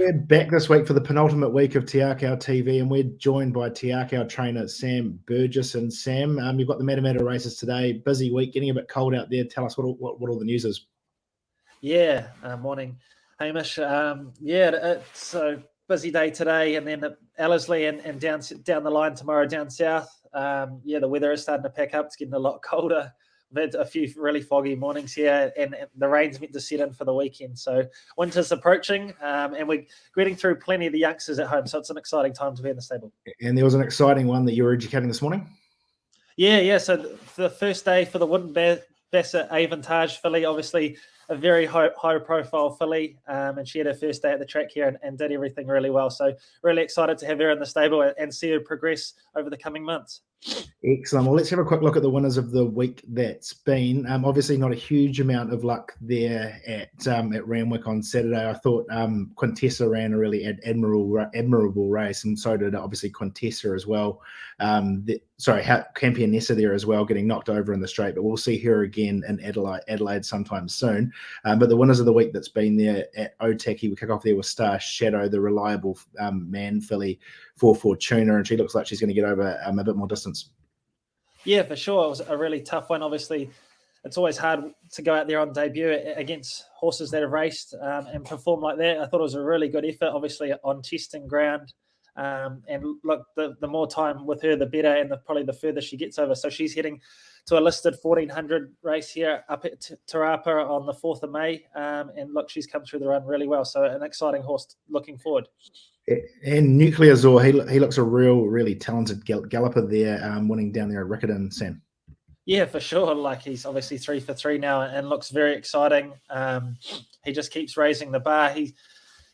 We're back this week for the penultimate week of Te Akau TV, and we're joined by Te Akau trainer Sam Burgess. And Sam, you've got the Matamata races today. Busy week, getting a bit cold out there. Tell us what all the news is. Yeah, morning, Hamish. It's a busy day today, and then at Ellerslie and down the line tomorrow down south. The weather is starting to pick up. It's getting a lot colder. We've had a few really foggy mornings here, and the rain's meant to set in for the weekend. So winter's approaching, and we're getting through plenty of the youngsters at home. So it's an exciting time to be in the stable. And there was an exciting one that you were educating this morning? Yeah. So the first day for the Wooden Bassett Avantage filly, obviously a very high-profile filly, and she had her first day at the track here and did everything really well. So really excited to have her in the stable and see her progress over the coming months. Excellent. Well, let's have a quick look at the winners of the week that's been. Obviously, not a huge amount of luck there at Randwick on Saturday. I thought Quintessa ran a really admirable race, and so did obviously Quintessa as well. Campionessa there as well, getting knocked over in the straight. But we'll see her again in Adelaide sometime soon. But the winners of the week that's been there at Otaki, we kick off there with Star Shadow, the reliable man filly for Fortuna, and she looks like she's going to get over a bit more distance. Yeah, for sure. It was a really tough one. Obviously, it's always hard to go out there on debut against horses that have raced and perform like that. I thought it was a really good effort, obviously, on testing ground. And look, the more time with her, the better, and probably the further she gets over. So she's heading to a listed 1400 race here up at Tarapa on the 4th of May. And look, she's come through the run really well. So an exciting horse looking forward. And Nuclear Zor, he looks a really talented galloper there, winning down there at Riccarton, Sam. Yeah, for sure. Like, he's obviously 3 for 3 now and looks very exciting. He just keeps raising the bar. He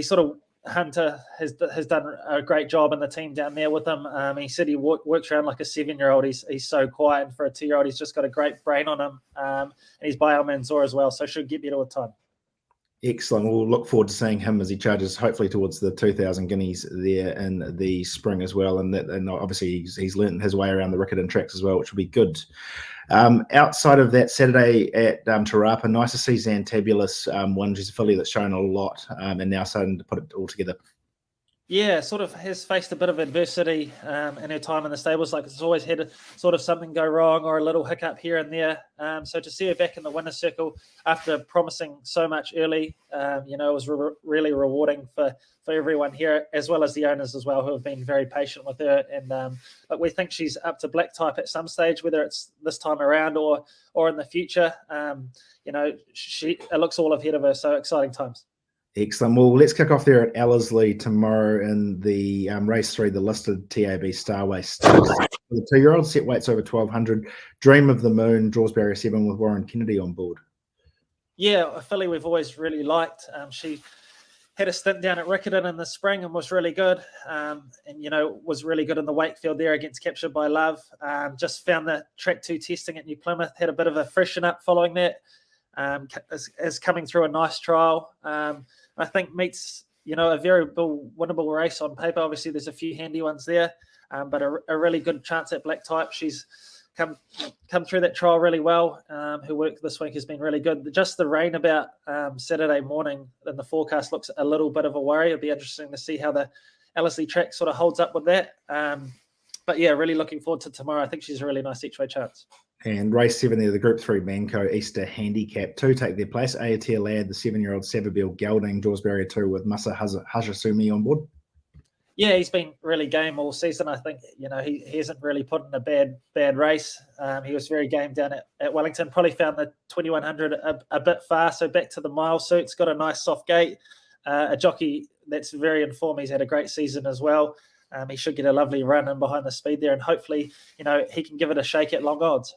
sort of, Hunter has done a great job in the team down there with him. He said he works around like a 7-year-old. He's so quiet, and for a 2-year-old, he's just got a great brain on him. And he's by Alman Zor as well, so should get better with time. Excellent. We'll look forward to seeing him as he charges, hopefully towards the 2,000 guineas there in the spring as well. And obviously he's learned his way around the Riccarton tracks as well, which will be good. Outside of that, Saturday at Tarapa, nice to see Zan Tabulous win. She's a filly that's shown a lot and now starting to put it all together. Yeah, sort of has faced a bit of adversity in her time in the stables. Like, it's always had sort of something go wrong or a little hiccup here and there. So to see her back in the winner's circle after promising so much early, it was really rewarding for everyone here, as well as the owners as well, who have been very patient with her. And but we think she's up to black type at some stage, whether it's this time around or in the future. It looks all ahead of her. So exciting times. Excellent. Well, let's kick off there at Ellerslie tomorrow in the race 3, the listed TAB Starway Stakes. The 2-year-old set weights over 1,200. Dream of the Moon, draws barrier 7 with Warren Kennedy on board. Yeah, a filly we've always really liked. She had a stint down at Riccarton in the spring and was really good. Was really good in the Wakefield there against Captured by Love. Just found the track 2 testing at New Plymouth, had a bit of a freshen up following that. Is coming through a nice trial. I think meets, a very winnable race on paper. Obviously, there's a few handy ones there, but a really good chance at black type. She's come through that trial really well. Her work this week has been really good. Just the rain about Saturday morning in the forecast looks a little bit of a worry. It'll be interesting to see how the Ellerslie track sort of holds up with that. But yeah, really looking forward to tomorrow. I think she's a really nice each-way chance. And race 7 there, the Group 3 Manco Easter Handicap 2 take their place. Ayatir Lad, the 7-year-old Savabeel Gelding, draws barrier 2 with Masa Hashasumi on board. Yeah, he's been really game all season. I think, he hasn't really put in a bad race. He was very game down at Wellington. Probably found the 2100 a bit far, so back to the mile suits. Got a nice soft gate. A jockey that's very informed. He's had a great season as well. He should get a lovely run in behind the speed there, and hopefully, he can give it a shake at long odds.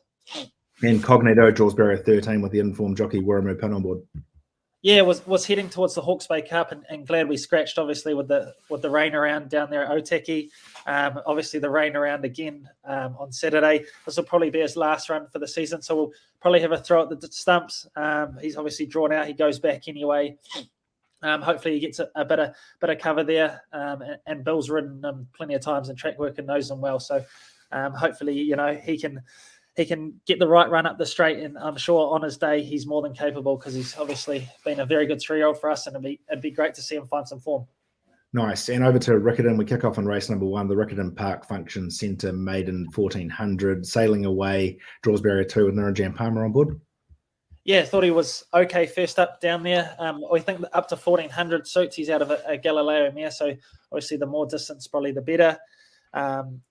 And Cognito draws barrier 13 with the informed jockey Waramu Pin on board. Yeah, was heading towards the Hawke's Bay Cup, and glad we scratched, obviously, with the rain around down there at Otaki. Obviously, the rain around again on Saturday. This will probably be his last run for the season, so we'll probably have a throw at the stumps. He's obviously drawn out. He goes back anyway. Hopefully he gets a bit of cover there, and Bill's ridden him plenty of times in track work and knows him well. So hopefully, he can get the right run up the straight, and I'm sure on his day he's more than capable, because he's obviously been a very good 3-year-old for us, and it'd be great to see him find some form. Nice. And over to Riccarton, we kick off in race number 1, the Riccarton Park Function Centre Maiden 1400, sailing away, draws barrier 2 with Narajan Palmer on board. Yeah, thought he was okay first up down there. I think up to 1400 suits. He's out of a Galileo mare, so obviously the more distance, probably the better.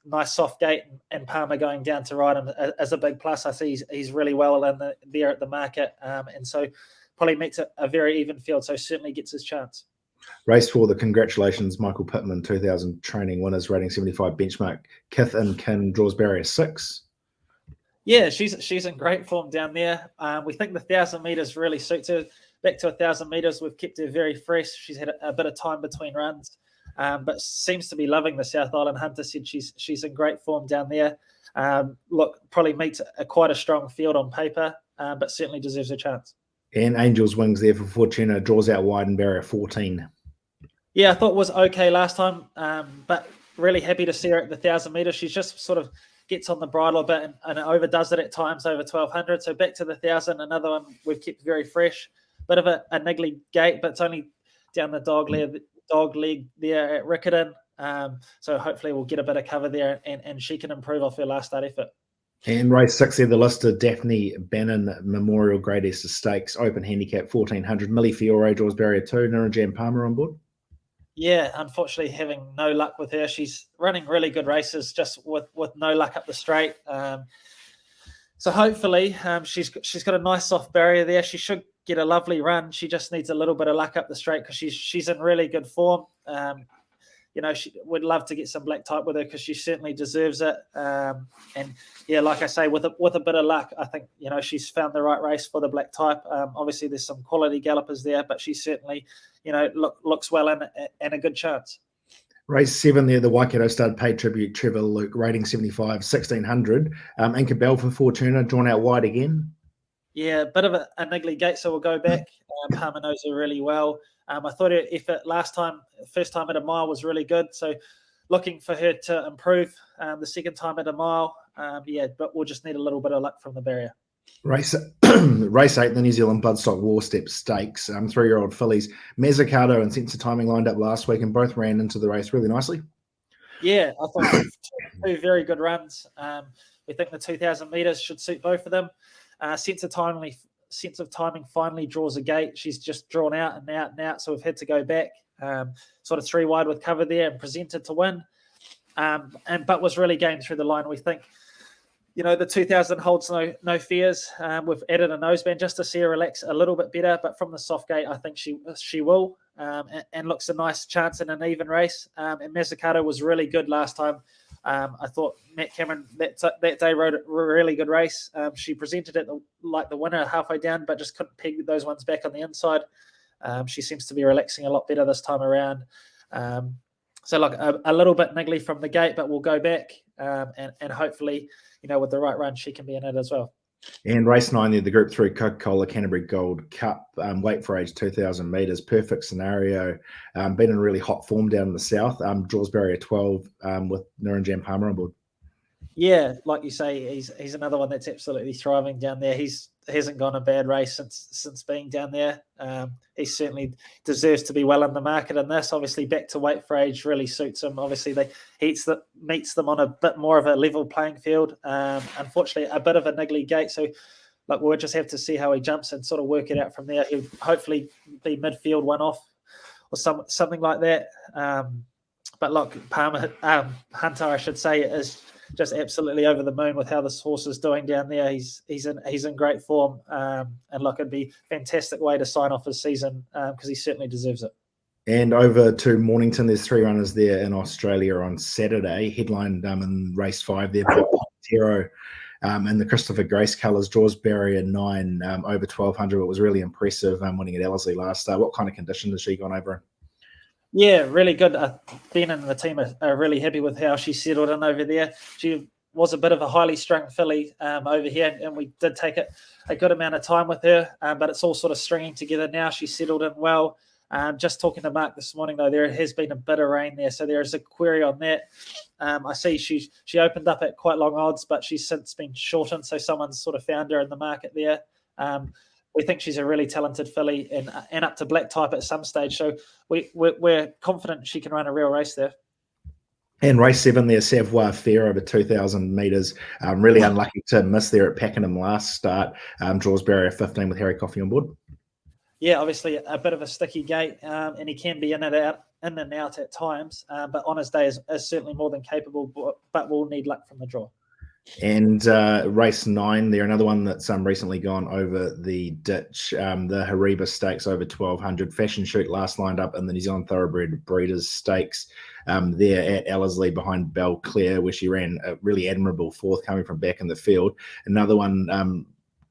Nice soft gate, and Palmer going down to ride him as a big plus. I see he's really well in there at the market, and so probably makes a very even field, so certainly gets his chance. Race 4, the congratulations, Michael Pittman, 2000 training winners, rating 75 benchmark. Kith Ken draws barrier 6. Yeah, she's in great form down there. We think the 1,000 meters really suits her. Back to 1,000 meters, we've kept her very fresh. She's had a bit of time between runs, but seems to be loving the South Island. Hunter said she's in great form down there. Look, probably meets quite a strong field on paper, but certainly deserves a chance. And Angel's Wings there for Fortuna, draws out wide in barrier 14. Yeah, I thought it was okay last time, but really happy to see her at the 1,000 meters. She's just sort of gets on the bridle a bit and overdoes it at times over 1,200. So back to the 1,000, another one we've kept very fresh. Bit of a niggly gate, but it's only down the dog leg there at Riccarton. So hopefully we'll get a bit of cover there and she can improve off her last start effort. And race 6 there, the listed Daphne Bannon Memorial Great Easter Stakes, open handicap 1400. Millie Fiore draws barrier 2, Narajan Palmer on board. Yeah, unfortunately having no luck with her. She's running really good races just with no luck up the straight. So hopefully she's got a nice soft barrier there. She should get a lovely run. She just needs a little bit of luck up the straight because she's in really good form. She would love to get some black type with her because she certainly deserves it. And yeah, like I say, with a bit of luck, I think she's found the right race for the black type. Obviously, there's some quality gallopers there, but she certainly looks well and a good chance. Race 7 there, the Waikato Stud Paid Tribute, Trevor Luke, rating 75, 1600. Inca Bell for Fortuna, drawn out wide again. Yeah, a bit of a niggly gate, so we'll go back. Palmer knows her really well. I thought her effort first time at a mile was really good. So looking for her to improve the second time at a mile. But we'll just need a little bit of luck from the barrier. Race 8, the New Zealand Bloodstock War Step Stakes. 3-year-old fillies, Mazzucato and Sense of Timing lined up last week and both ran into the race really nicely. Yeah, I thought two very good runs. We think the 2,000 metres should suit both of them. Sense of Timing finally draws a gate. She's just drawn out and out and out, so we've had to go back, sort of 3 wide with cover there and presented to win. But was really game through the line. We think, the 2,000 holds no fears. We've added a noseband just to see her relax a little bit better, but from the soft gate, I think she will, and looks a nice chance in an even race. And Mazzucato was really good last time. I thought Matt Cameron that day rode a really good race. She presented it like the winner halfway down, but just couldn't peg those ones back on the inside. She seems to be relaxing a lot better this time around. So like a little bit niggly from the gate, but we'll go back and hopefully, with the right run, she can be in it as well. And race 9 there, the Group 3 Coca-Cola Canterbury Gold Cup, weight for age 2,000 metres, perfect scenario. Been in really hot form down in the south. Draws barrier 12 with Narajan Palmer on board. Yeah, like you say, he's another one that's absolutely thriving down there. He hasn't gone a bad race since being down there. He certainly deserves to be well in the market in this. Obviously, back to weight for age really suits him. Obviously, meets them on a bit more of a level playing field. Unfortunately, a bit of a niggly gate. So, we'll just have to see how he jumps and sort of work it out from there. He'll hopefully be midfield one off or something like that. But look, Palmer, Hunter, I should say, is just absolutely over the moon with how this horse is doing down there. He's in great form, and look, it'd be a fantastic way to sign off his season because he certainly deserves it. And over to Mornington, there's 3 runners there in Australia on Saturday. Headlined in race 5 there by Pontero, and the Christopher Grace colours, draws barrier 9 over 1,200. It was really impressive winning at Ellerslie last start. What kind of condition has she gone over in? Yeah, really good. Ben and the team are really happy with how she settled in over there. She was a bit of a highly strung filly over here, and we did take a good amount of time with her, but it's all sort of stringing together now. She settled in well. Just talking to Mark this morning, though, there has been a bit of rain there, so there is a query on that. I see she opened up at quite long odds, but she's since been shortened, so someone's sort of found her in the market there. we think she's a really talented filly and up to black type at some stage. So we're confident she can run a real race there. And race 7 there, Savoir Fair over 2,000 metres. Really unlucky to miss there at Pakenham last start. Draws barrier 15 with Harry Coffey on board. Yeah, obviously a bit of a sticky gate, and he can be in and out at times. But on his day is certainly more than capable, but will need luck from the draw. And race 9 there, another one that's recently gone over the ditch, the Hariba Stakes over 1,200. Fashion Shoot last lined up in the New Zealand Thoroughbred Breeders' Stakes there at Ellerslie behind Belclair, where she ran a really admirable fourth coming from back in the field. Another one,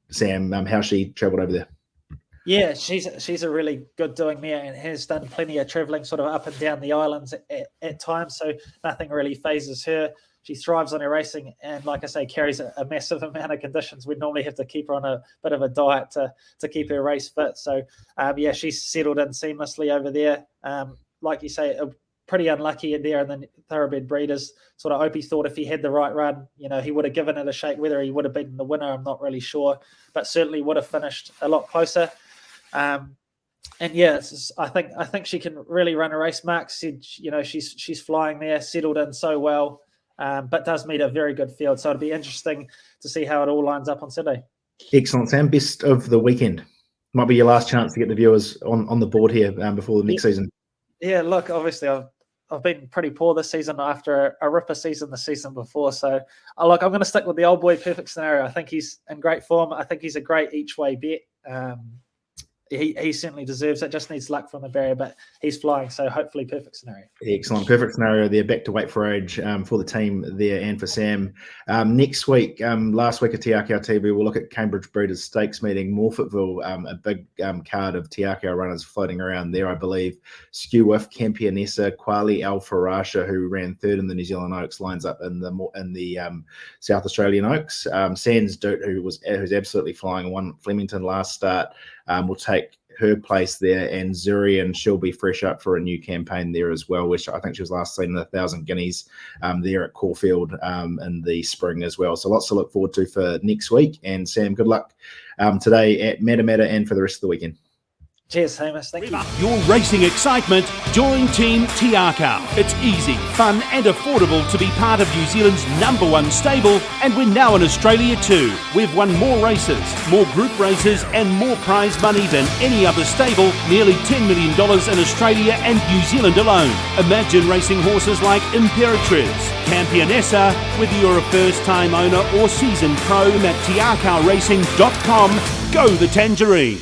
Sam, how she travelled over there? Yeah, she's a really good doing mare and has done plenty of travelling sort of up and down the islands at times, so nothing really phases her. She thrives on her racing and, like I say, carries a massive amount of conditions. We'd normally have to keep her on a bit of a diet to keep her race fit. So, yeah, she's settled in seamlessly over there. Like you say, pretty unlucky in there in the Thoroughbred Breeders. Sort of Opie thought if he had the right run, he would have given it a shake. Whether he would have beaten the winner, I'm not really sure, but certainly would have finished a lot closer. And yeah, I think she can really run a race. Mark said, she's flying there, settled in so well. But does meet a very good field. So it'll be interesting to see how it all lines up on Saturday. Excellent, Sam. Best of the weekend. Might be your last chance to get the viewers on the board here before the next season. Yeah, look, obviously I've been pretty poor this season after a ripper season the season before. So, look, I'm going to stick with the old boy Perfect Scenario. I think he's in great form. I think he's a great each-way bet. He certainly deserves it. Just needs luck from the barrier, but he's flying, so hopefully Perfect Scenario. Excellent. Perfect Scenario there, back to weight for age for the team there and for Sam. Next week, last week at Te Akau TV, we'll look at Cambridge Breeders' Stakes meeting, Morfettville, a big card of Te Akau runners floating around there, I believe. Skew with Campionessa, Quali Al Farasha, who ran third in the New Zealand Oaks, lines up in the South Australian Oaks. Sans Doot, who's absolutely flying, won Flemington last start, will take her place there, and Zuri, and she'll be fresh up for a new campaign there as well, which I think she was last seen in 1,000 guineas there at Caulfield in the spring as well. So lots to look forward to for next week. And Sam, good luck today at Matamata and for the rest of the weekend. Cheers, Hamish. Thank you. Your racing excitement, join Team Te Akau. It's easy, fun and affordable to be part of New Zealand's #1 stable, and we're now in Australia too. We've won more races, more group races and more prize money than any other stable, nearly $10 million in Australia and New Zealand alone. Imagine racing horses like Imperatriz, Campionessa, whether you're a first-time owner or seasoned pro at teakauracing.com. Go the Tangerine!